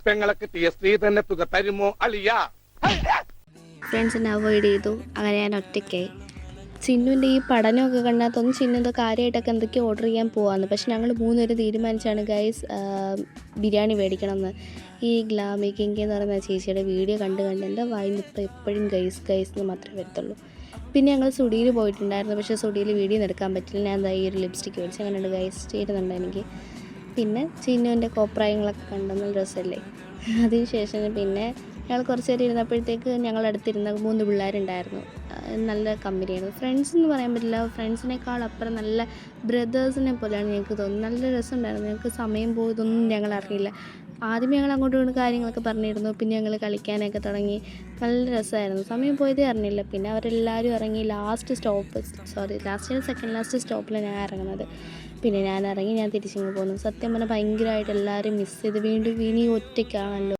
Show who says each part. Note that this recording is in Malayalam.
Speaker 1: പെങ്ങളെ കിട്ടിയ സ്ത്രീ തന്നെ തുക തരുമോ അളിയാ?
Speaker 2: ഫ്രണ്ട്സിനെ അവോയ്ഡ് ചെയ്തു. അങ്ങനെ ഞാൻ ഒറ്റയ്ക്കായി. ചിന്നുവിൻ്റെ ഈ പഠനമൊക്കെ കണ്ടാൽ തോന്നും ചിന്നു കാര്യമായിട്ടൊക്കെ എന്തൊക്കെയോ ഓർഡർ ചെയ്യാൻ പോകാമെന്ന്. പക്ഷെ ഞങ്ങൾ മൂന്നുപേരും തീരുമാനിച്ചാണ് ഗൈസ് ബിരിയാണി മേടിക്കണമെന്ന്. ഈ ഗ്ലാമി കിങ്കി എന്ന് പറയുന്ന ചേച്ചിയുടെ വീഡിയോ കണ്ട് എൻ്റെ വായിൽ ഇപ്പോൾ എപ്പോഴും ഗൈസ് എന്ന് മാത്രമേ വരത്തുള്ളൂ. പിന്നെ ഞങ്ങൾ സുഡിയിൽ പോയിട്ടുണ്ടായിരുന്നു. പക്ഷേ സുഡിയിൽ വീഡിയോ എടുക്കാൻ പറ്റില്ല. ഞാൻ ഈ ഒരു ലിപ്സ്റ്റിക്ക് മേടിച്ച് അങ്ങനെയുണ്ട് ഗൈസ് ചേരുന്നുണ്ട് എനിക്ക്. പിന്നെ ചിന്നുവിൻ്റെ കോപ്രായങ്ങളൊക്കെ കണ്ടെന്ന രസമല്ലേ. അതിനുശേഷം പിന്നെ ഞങ്ങൾ കുറച്ച് നേരം ഇരുന്നപ്പോഴത്തേക്ക് ഞങ്ങളുടെ അടുത്തിരുന്ന 3 പിള്ളേരുണ്ടായിരുന്നു. നല്ല കമ്പനിയായിരുന്നു. ഫ്രണ്ട്സ് എന്ന് പറയാൻ പറ്റില്ല, ഫ്രണ്ട്സിനേക്കാൾ അപ്പുറം നല്ല ബ്രദേഴ്സിനെ പോലെയാണ് ഞങ്ങൾക്ക് തോന്നുന്നത്. നല്ല രസമുണ്ടായിരുന്നു. ഞങ്ങൾക്ക് സമയം പോയതൊന്നും ഞങ്ങൾ അറിയില്ല. ആദ്യമേ ഞങ്ങൾ അങ്ങോട്ടും ഇങ്ങോട്ടും കാര്യങ്ങളൊക്കെ പറഞ്ഞിരുന്നു. പിന്നെ ഞങ്ങൾ കളിക്കാനൊക്കെ തുടങ്ങി. നല്ല രസമായിരുന്നു. സമയം പോയതേ അറിഞ്ഞില്ല. പിന്നെ അവരെല്ലാവരും ഇറങ്ങി. ലാസ്റ്റ് സെക്കൻഡ് ലാസ്റ്റ് സ്റ്റോപ്പിലാണ് ഞാൻ ഇറങ്ങുന്നത്. പിന്നെ ഞാൻ ഇറങ്ങി, ഞാൻ തിരിച്ചിങ്ങ് പോന്നു. സത്യം പറഞ്ഞാൽ ഭയങ്കരമായിട്ട് എല്ലാവരും മിസ് ചെയ്ത്. വീണ്ടും ഇനി ഒറ്റയ്ക്കാണല്ലോ.